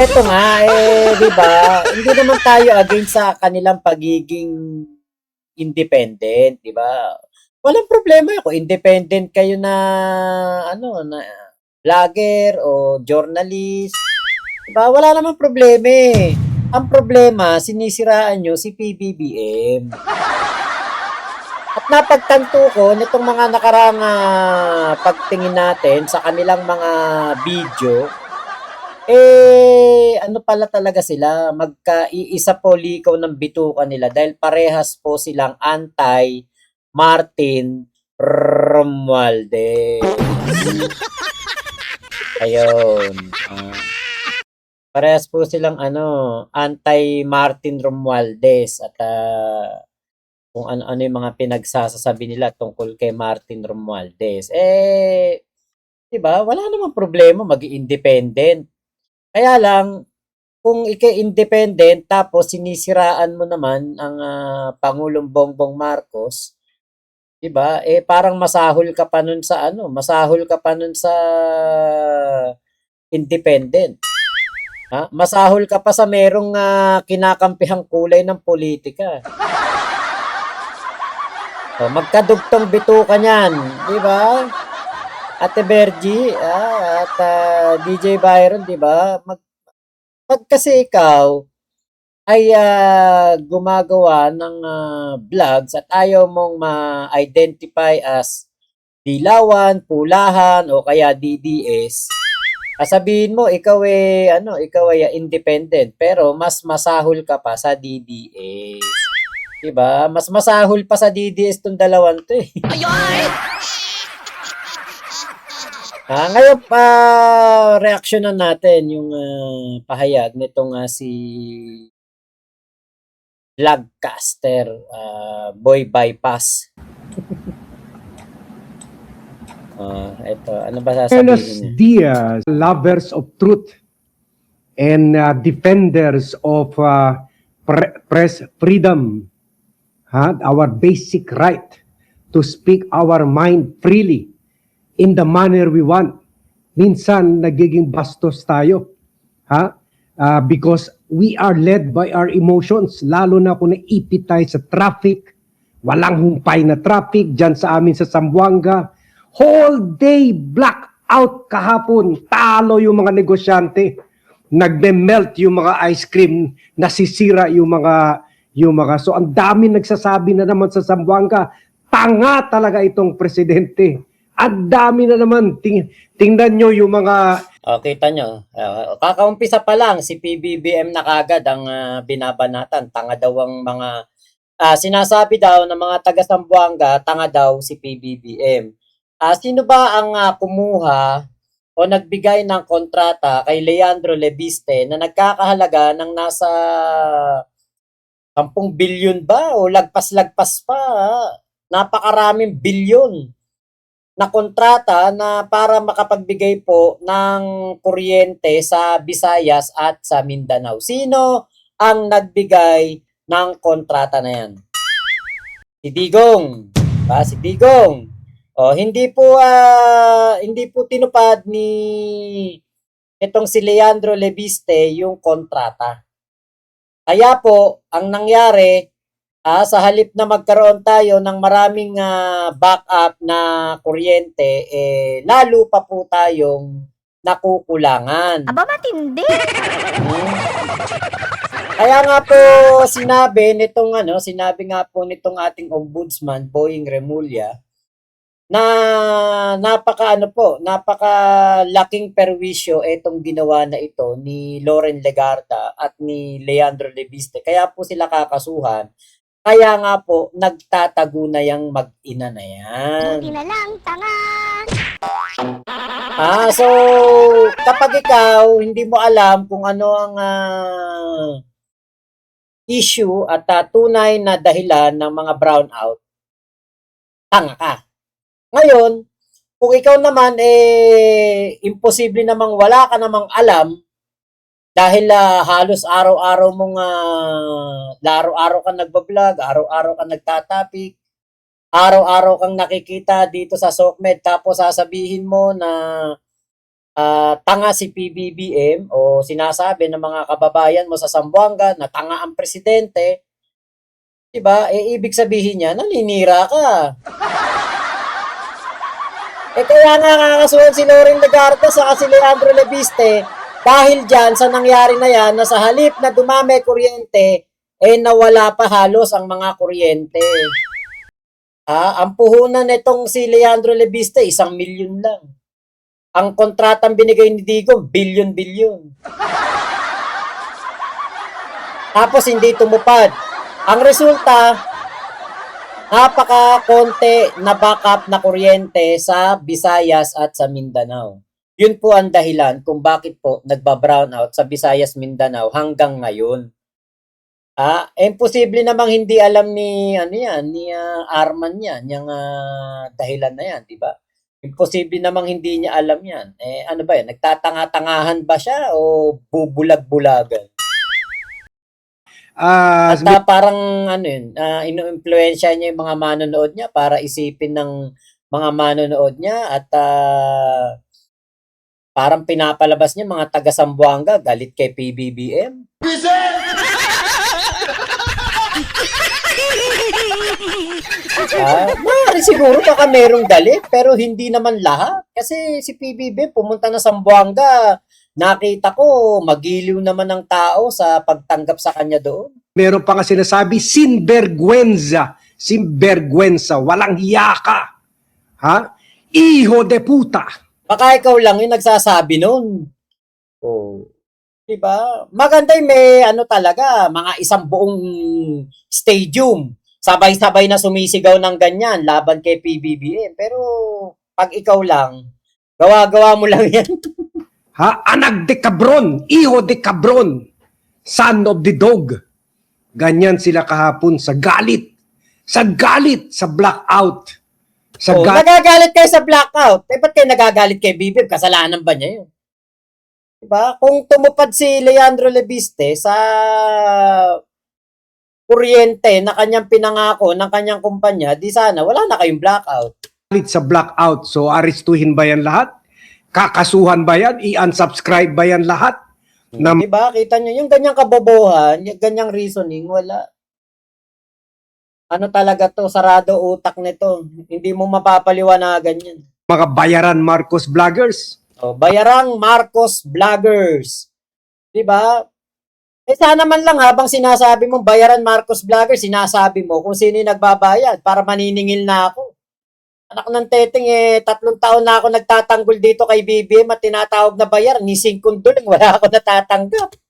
Eto nga, di ba, hindi naman tayo against sa kanilang pagiging independent, di ba? Walang problema kung independent kayo na ano na vlogger o journalist, di ba? Wala namang problema eh. Ang problema, sinisiraan nyo si PBBM. At napagtanto ko nitong mga nakarang pagtingin natin sa kanilang mga video, ano pala talaga sila, magkaiisa po likaw ng bituka nila dahil parehas po silang anti-Martin Romualdez. Ayun. Parehas po silang anti-Martin Romualdez at kung ano-ano yung mga pinagsasasabi nila tungkol kay Martin Romualdez. 'di ba? Wala namang problema mag-independent. Kaya lang kung ika-independent tapos sinisiraan mo naman ang Pangulong Bongbong Marcos, 'di ba? Parang masahol ka pa nun sa masahol ka pa nun sa independent. Ha? Masahol ka pa sa merong kinakampihang kulay ng politika. So, magkadugtong bituka niyan, 'di ba? Ate Bergie at DJ Byron, 'di ba? Pag kasi ikaw ay gumagawa ng vlogs at ayaw mong ma-identify as dilawan, pulahan o kaya DDS, sasabihin mo ikaw ay independent pero mas masahol ka pa sa DDS. 'Di ba? Mas masahol pa sa DDS tong dalawang 'to eh. Ngayon reaksyonan natin yung pahayag nitong si vlogcaster Boy Bypass. Ito, ano ba sasabihin niya? Diaz, lovers of truth and defenders of press freedom, our basic right to speak our mind freely in the manner we want. Minsan nagiging bastos tayo, because we are led by our emotions, lalo na kung naipit tayo sa traffic, walang humpay na traffic dyan sa amin sa Zamboanga. Whole day blackout kahapon, talo yung mga negosyante, nagme-melt yung mga ice cream, nasisira yung mga so ang dami nagsasabi na naman sa Zamboanga, tanga talaga itong presidente. Ang dami na naman, tingnan nyo yung mga... Kita nyo, kakaumpisa pa lang, si PBBM na kagad ang binabanatan. Tanga daw ang mga, sinasabi daw ng mga taga Zamboanga, tanga daw si PBBM. Sino ba ang kumuha o nagbigay ng kontrata kay Leandro Lebiste na nagkakahalaga ng nasa 10 bilyon ba o lagpas-lagpas pa? Napakaraming bilyon na kontrata na para makapagbigay po ng kuryente sa Visayas at sa Mindanao. Sino ang nagbigay ng kontrata na yan? Si Digong. Si Digong. Hindi po tinupad ni itong si Leandro Lebiste yung kontrata. Kaya po, ang nangyari, sa halip na magkaroon tayo ng maraming backup na kuryente, lalo pa po tayong nakukulangan. Aba, matindi! Kaya nga po sinabi nga po nitong ating ombudsman, Boying Remulla, na napakalaking perwisyo itong ginawa na ito ni Loren Legarda at ni Leandro Lebiste. Kaya po sila kakasuhan. Kaya nga po, nagtatago na yung mag-ina na yan. Buti na lang, tanga! So, kapag ikaw, hindi mo alam kung ano ang issue at tunay na dahilan ng mga brownout, tanga ka. Ngayon, kung ikaw naman, imposible namang wala ka namang alam dahil halos araw-araw kang nagbablog, araw-araw kang nagtatapik, araw-araw kang nakikita dito sa SOCMED, tapos sasabihin mo na tanga si PBBM o sinasabi ng mga kababayan mo sa Zamboanga na tanga ang presidente, 'di ba? Ibig sabihin niya naninira ka. Kaya nga kakasuhan si Loren Legarda sa si Leandro Lebiste dahil diyan sa nangyari na yan na sa halip na dumami kuryente, nawala pa halos ang mga kuryente. Ang puhunan nitong si Leandro Lebiste, 1,000,000 lang. Ang kontratang binigay ni Digong, bilyon-bilyon. Tapos hindi tumupad. Ang resulta, napaka-konti na backup na kuryente sa Visayas at sa Mindanao. Yun po ang dahilan kung bakit po nagba-brownout sa Visayas, Mindanao hanggang ngayon. Imposible namang hindi alam ni Arman yan, yung dahilan na yan, di ba? Imposible namang hindi niya alam yan. Ano ba yan? Nagtatanga-tangahan ba siya o bubulag-bulagan? At parang inu-impluwensya niya yung mga manonood niya para isipin ng mga manonood niya at parang pinapalabas niya mga taga Zamboanga galit kay PBBM. Maaari siguro baka merong galit pero hindi naman lahat. Kasi si PBBM pumunta na Zamboanga, nakita ko magiliw naman ng tao sa pagtanggap sa kanya doon. Meron pa nga sinasabi, sinvergüenza, walang hiya ka. Ha? Iho de puta. Baka ikaw lang yung nagsasabi noon. Oh. Diba? Maganda yung may talaga, mga isang buong stadium. Sabay-sabay na sumisigaw ng ganyan laban kay PBBM. Pero pag ikaw lang, gawa-gawa mo lang yan. Anak de cabron, iho de cabron, son of the dog. Ganyan sila kahapon sa galit. Sa blackout. Nagagalit kayo sa blackout. Ba't kayo nagagalit kay BBM? Kasalanan ba niya yun? Diba? Kung tumupad si Leandro Lebiste sa kuryente na kanyang pinangako ng kanyang kumpanya, di sana wala na kayong blackout. Galit sa blackout. So, aristuhin ba yan lahat? Kakasuhan ba yan? I-unsubscribe ba yan lahat? Diba? Kita nyo, yung ganyang kabobohan, yung ganyang reasoning, wala. Ano talaga to? Sarado utak nito. Hindi mo mapapaliwanagan yan. Mga bayaran Marcos vloggers. Bayarang Marcos vloggers. Diba? Sana man lang habang sinasabi mo bayaran Marcos vloggers, sinasabi mo kung sino yung nagbabayad para maniningil na ako. Anak ng teteng 3 taon na ako nagtatanggol dito kay BBM at tinatawag na bayar. Ni 5 doon, wala ako natatanggap.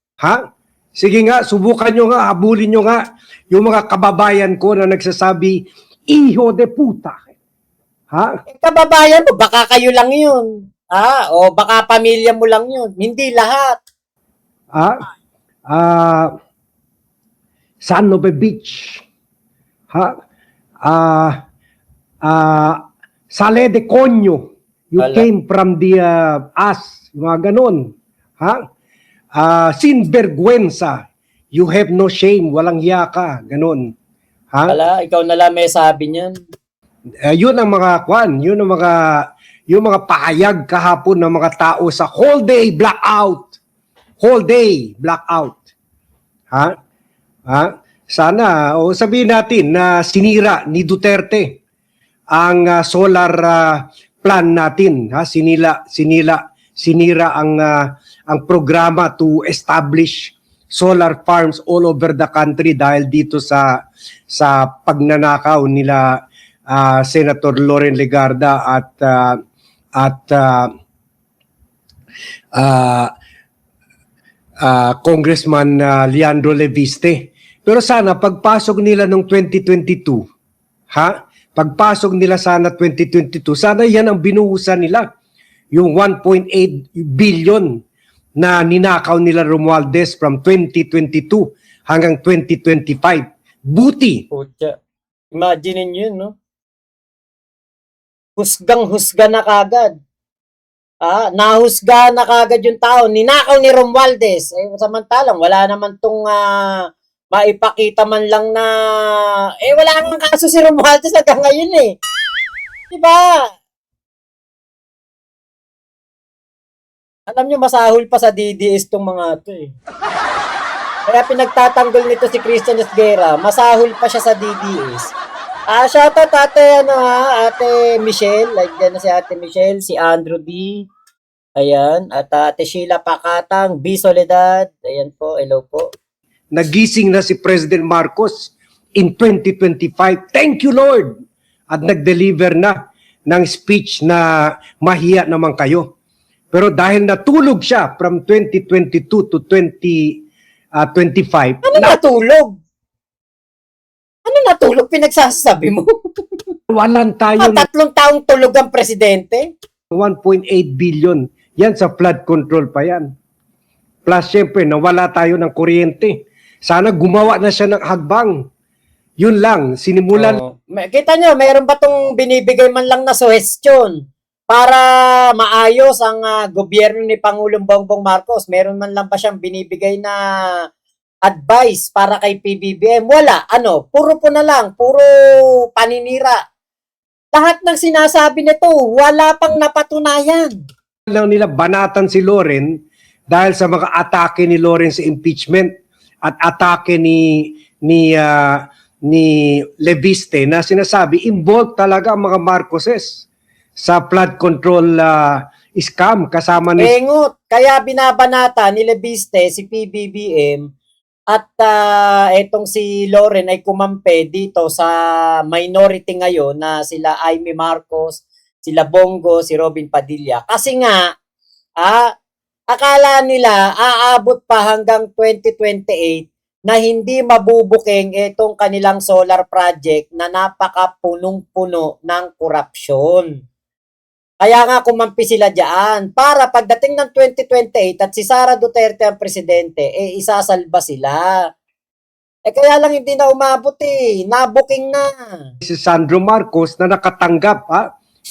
Sige nga, subukan nyo nga, habulin nyo nga yung mga kababayan ko na nagsasabi, iho de puta. Kababayan mo, baka kayo lang yun. O baka pamilya mo lang yun. Hindi lahat. Son of a bitch. Sale de coño. You came from the ass. Mga ganun. Sinvergüenza. You have no shame. Walang hiya ka. Ganun. Ikaw na lang may sabi niyan. Yun ang mga kwan. Yun ang yung mga pahayag kahapon ng mga tao sa whole day blackout. Whole day blackout. Sana, sabihin natin na sinira ni Duterte ang solar plan natin. Sinira ang programa to establish solar farms all over the country dahil dito sa pagnanakaw nila Senator Loren Legarda at Congressman Leandro Lebiste. Pero sana pagpasok nila ng 2022, pagpasok nila sana 2022, sana yan ang binuhusan nila. Yung 1.8 billion na ninakaw nila Romualdez from 2022 hanggang 2025. Buti. Imagine nyo yun, no? Husgang-husga na kagad. Nahusga na kagad yung tao. Ninakaw ni Romualdez. Samantalang, wala naman tong maipakita man lang na wala nang kaso si Romualdez hanggang ngayon eh. Diba? Alam nyo, masahol pa sa DDS tong mga to eh. Kaya pinagtatanggol nito si Christian Esguerra, masahol pa siya sa DDS. Shoutout ate Michelle, like dyan na si ate Michelle, si Andrew D. Ayan, at ate Sheila Pakatang, B. Soledad, ayan po, hello po. Nagising na si President Marcos in 2025. Thank you, Lord! At nag-deliver na ng speech na mahiya naman kayo. Pero dahil natulog siya from 2022 to 2025, Ano natulog? Ano natulog pinagsasabi mo? walan tayo ng 3 taong tulog ang presidente? 1.8 billion. Yan sa flood control pa yan. Plus, syempre, nawala tayo ng kuryente. Sana gumawa na siya ng hagbang. Yun lang, sinimulan Kita nyo, mayroon ba itong binibigay man lang na suhestyon para maayos ang gobyerno ni Pangulong Bongbong Marcos? Meron man lang ba siyang binibigay na advice para kay PBBM? Wala. Puro po na lang. Puro paninira. Lahat ng sinasabi nito, wala pang napatunayan. lang nila banatan si Loren dahil sa mga atake ni Loren sa impeachment at atake ni Leviste na sinasabi involved talaga ang mga Marcoses sa flood control scam kasama ni Engot. Kaya binabanata ni Leviste si PBBM at etong si Loren ay kumampe dito sa minority ngayon na sila Aimee Marcos, sila Bongo, si Robin Padilla. Kasi nga, akala nila aabot pa hanggang 2028 na hindi mabubuking itong kanilang solar project na napaka-punong-puno ng korupsyon. Kaya nga kumampi sila diyan para pagdating ng 2028 at si Sara Duterte ang presidente, isasalba sila. Kaya lang hindi na umabot nabuking na. si Sandro Marcos na nakatanggap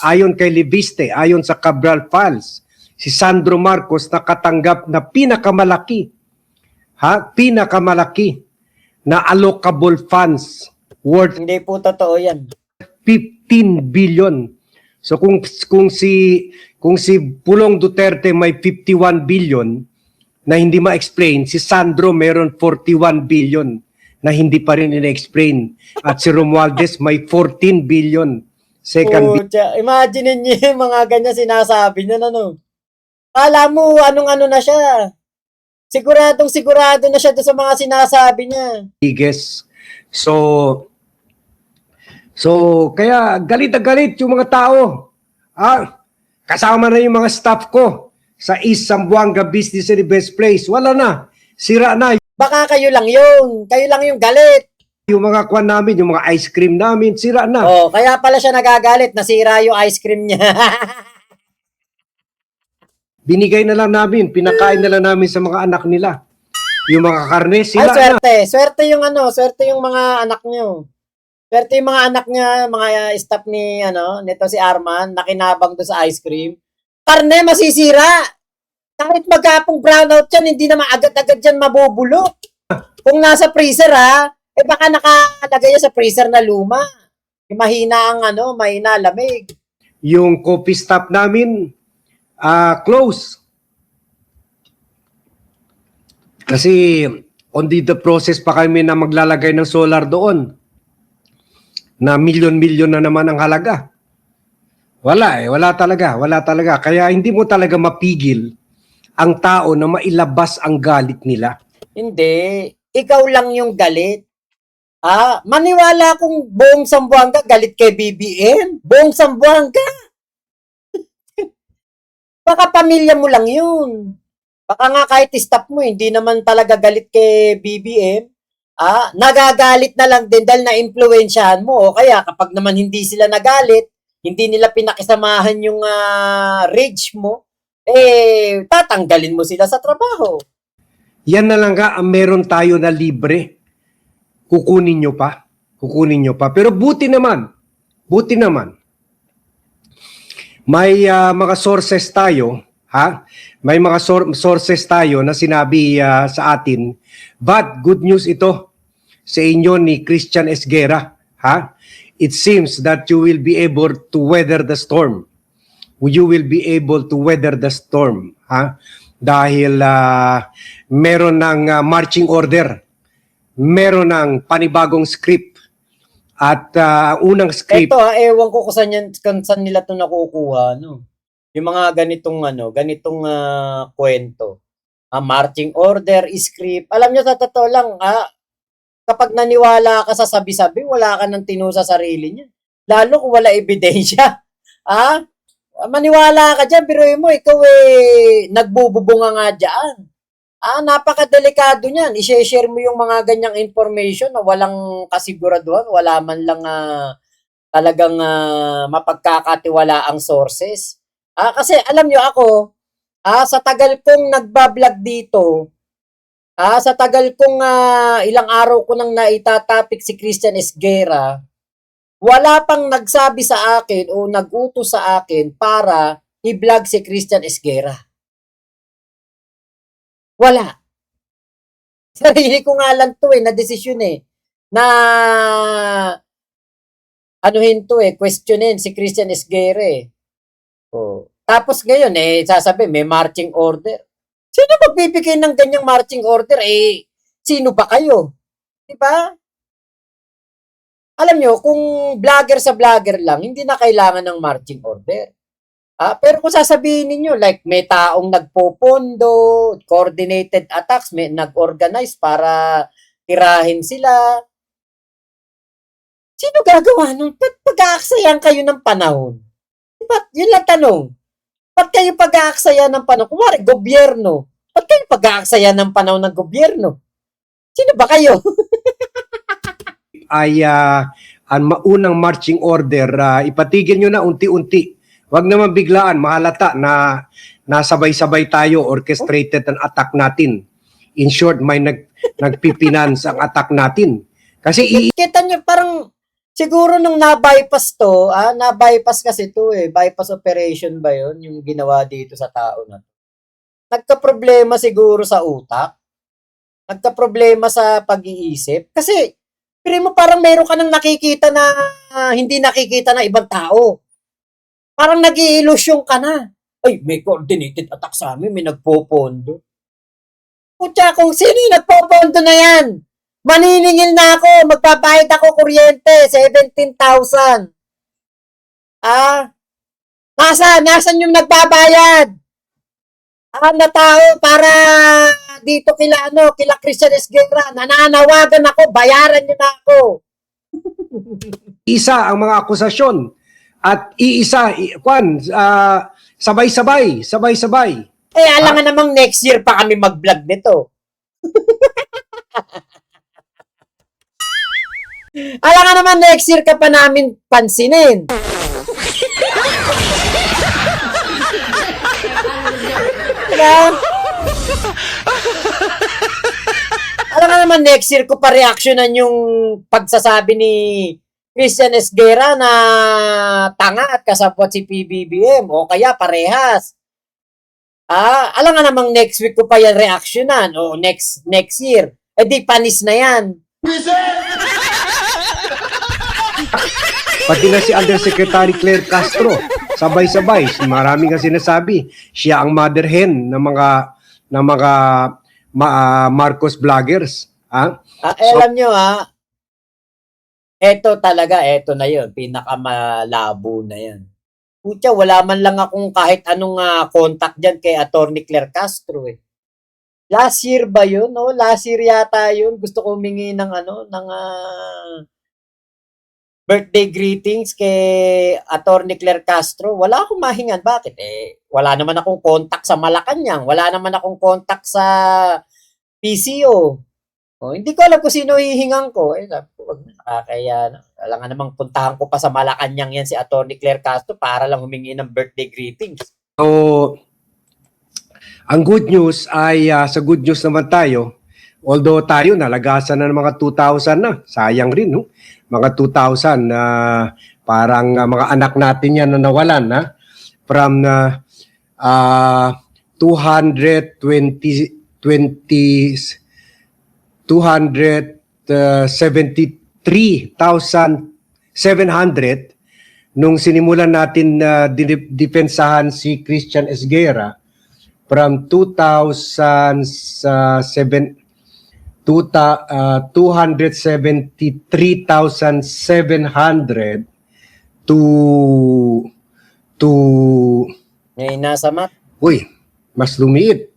ayon kay Leviste, ayon sa Cabral Files. Si Sandro Marcos nakatanggap na pinakamalaki na allocable funds worth Hindi po totoo yan. 15 billion. So kung si Pulong Duterte may 51 billion na hindi ma-explain, si Sandro meron 41 billion na hindi pa rin ina-explain. At si Romualdez may 14 billion. Second Imagine niyo yung mga ganyan sinasabi niya Kala mo anong-ano na siya. Sigurado na siya doon sa mga sinasabi niya. biggest. So kaya galit na galit yung mga tao. Kasama na yung mga staff ko sa East Zamboanga Business and Best Place. Wala na. Sira na. Baka kayo lang yun. Kayo lang yung galit. Yung mga kwan namin, yung mga ice cream namin, sira na. Kaya pala siya nagagalit. Nasira yung ice cream niya. Binigay na lang namin, pinakain na lang namin sa mga anak nila. Yung mga karne, sila na. Swerte yung swerte yung mga anak niyo. Swerte yung mga anak niya, mga staff ni nito si Arman, nakinabang do sa ice cream. Karne masisira. Kahit magkapong brownout yan, hindi naman agad-agad yan mabubulok. Kung nasa freezer baka nakalagay sa freezer na luma. Mahina ang mahina lamig. Yung coffee stop namin, close. Kasi on the process pa kami na maglalagay ng solar doon. Na milyon-milyon na naman ang halaga. Wala talaga. Kaya hindi mo talaga mapigil ang tao na mailabas ang galit nila. Hindi. Ikaw lang yung galit. Maniwala kung buong Zamboanga galit kay BBM. Buong Zamboanga. Baka pamilya mo lang yun. Baka nga kahit staff mo, hindi naman talaga galit kay BBM. Nagagalit na lang din dahil na-impluwensyahan mo. O kaya kapag naman hindi sila nagalit, hindi nila pinakisamahan yung rage mo, tatanggalin mo sila sa trabaho. Yan na lang ang meron tayo na libre. Kukunin nyo pa. Pero buti naman. May mga sources tayo, May mga sources tayo na sinabi sa atin. But good news ito sa inyo ni Christian Esguerra, It seems that you will be able to weather the storm. You will be able to weather the storm. ha? Dahil meron ng marching order, meron ng panibagong script, at unang script. Ito ewan ko kung saan nila to nakukuha, no? Yung mga ganitong kwento. Marching order, script. Alam nyo, sa totoo lang, kapag naniwala ka sa sabi-sabi, wala ka nang tinu sa sarili niya. Lalo kung wala ebidensya. Maniwala ka dyan, pero mo, ikaw nagbububunga nga dyan. Napakadelikado niyan. I-share mo yung mga ganyang information na walang kasiguraduhan, wala man lang talagang mapagkakatiwalaang sources. Kasi alam nyo ako, sa tagal kong nagbablog dito, sa tagal kong ilang araw ko nang naitatopic si Christian Esguerra, wala pang nagsabi sa akin o nag-utos sa akin para i-vlog si Christian Esguerra. Wala. Sarili ko nga lang to na desisyon na questionin si Christian Esguerra Tapos ngayon sasabi may marching order. Sino magbibigay ng ganyang marching order? Sino ba kayo? Diba? Alam nyo, kung vlogger sa vlogger lang, hindi na kailangan ng marching order. Pero kung sasabihin niyo like may taong nagpopondo, coordinated attacks, may nag-organize para tirahin sila. Sino gagawa nun? Ba't pag-aaksayan kayo ng panahon? Ba't? Yun lang tanong. Ba't kayo pag-aaksaya ng panahon? Kumari, gobyerno. Ba't kayo pag-aaksaya ng panahon ng gobyerno? Sino ba kayo? Ay ang maunang marching order, ipatigil nyo na unti-unti. Huwag naman biglaan, mahalata na nasabay-sabay tayo, orchestrated ang attack natin. In short, may nagpipinance ang attack natin. Kasi kita nyo, parang siguro nung na-bypass to, na-bypass kasi to bypass operation ba yun, yung ginawa dito sa tao na to. Nagka-problema siguro sa utak, nagka-problema sa pag-iisip, kasi pero mo parang meron ka nang nakikita na hindi nakikita na ibang tao. Parang nag-i-illusion ka na. Ay, may coordinated attack sa amin, may nagpopondo. Putya, kung sino yung nagpopondo na yan? Maniningil na ako, magbabayad ako kuryente, 17,000. Nasaan yung nagbabayad? Na tao para dito kila Christian Esguerra, nananawagan ako, bayaran niyo na ako. isa ang mga akusasyon at iisa, sabay-sabay. Alam nga namang next year pa kami mag-vlog nito. Alam nga naman next year ka pa namin pansinin. Alam nga naman next year ko pa reaksyonan yung pagsasabi ni Christian Esguerra na tanga at kasapwat si PBBM o kaya parehas. Alam nga namang next week ko pa yan reaksyonan o next year. Di panis na yan. Pati na si Undersecretary Claire Castro, sabay-sabay. Maraming kasi sinasabi, siya ang mother hen ng mga Marcos vloggers. Alam nyo eto na yun, pinakamalabo na yan. Putya, wala man lang akong kahit anong contact dyan kay Attorney Claire Castro Last year ba yun? No? Last year yata yun. Gusto ko humingi ng birthday greetings kay Attorney Claire Castro. Wala akong mahingan. Bakit? Wala naman akong contact sa Malacanang. Wala naman akong contact sa PCO. Hindi ko alam kung sino hihingan ko. Nakakaya na. Alam nga namang puntahan ko pa sa Malacanang yan si Attorney Claire Castro para lang humingi ng birthday greetings. So, ang good news ay sa good news naman tayo. Although tayo nalagasan na ng mga 2,000 na. Sayang rin, no? Mga 2,000 na parang mga anak natin yan na nawalan, from 273,700 nung sinimulan natin na dipensahan si Christian Esguerra. from 273,700 to Ngayon nasa mat. uy, mas lumiit.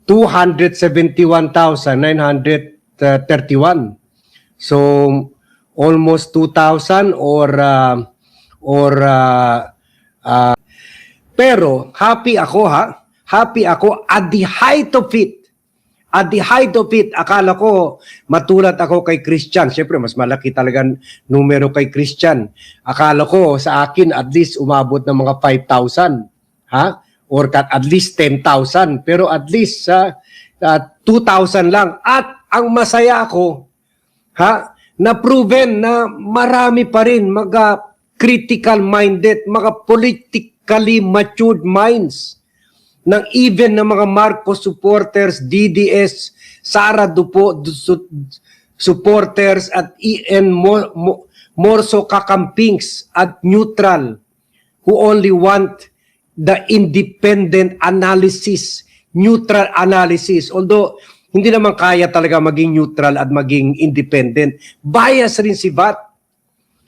271,931. So almost 2,000 pero happy ako ha. Happy ako at the height of it. At the height of it, akala ko matulad ako kay Christian. Siyempre, mas malaki talagang numero kay Christian. Akala ko sa akin at least umabot ng mga 5,000. Ha? Or at least 10,000. Pero at least 2,000 lang. At ang masaya ako, na proven na marami pa rin mga critical-minded, mga politically matured minds ng even ng mga Marcos supporters, DDS, Sara Dupo supporters at EN Morso Kakampings at neutral who only want the independent analysis, neutral analysis. Although hindi naman kaya talaga maging neutral at maging independent. Bias rin si VAT.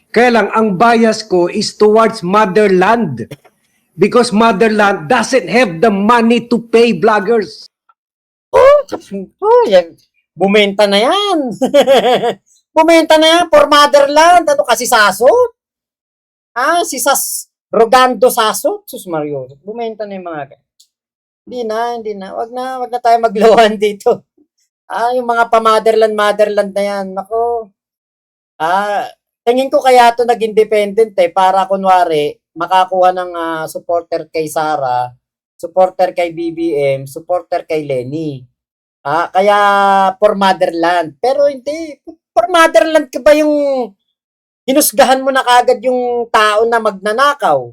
Kaya lang, ang bias ko is towards motherland. Because motherland doesn't have the money to pay bloggers. Yan. Bumenta na yan. Bumenta na yan for motherland. Ano kasi sasot? Si Rogando Sasot? Sus Mario. Bumenta na yung mga... Hindi na. Wag na tayo maglawan dito. Yung mga pa-motherland na yan. Nako. Tingin ko kaya ito nag-independent para kunwari makakuha ng supporter kay Sara, supporter kay BBM, supporter kay Lenny. Kaya for motherland. Pero hindi. For motherland ka ba yung hinusgahan mo na kagad yung tao na magnanakaw?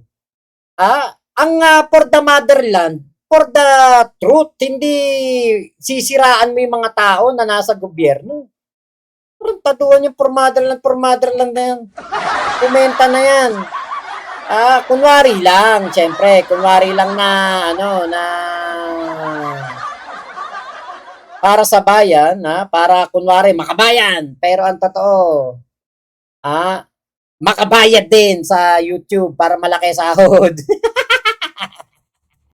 Ang for the motherland, for the truth, hindi sisiraan mo yung mga tao na nasa gobyerno. Parang tatuan yung for motherland na yan. Kumenta na yan. Kunwari lang, syempre, kunwari lang na, para sa bayan, para kunwari makabayan, pero ang totoo, makabayad din sa YouTube para malaki sahod.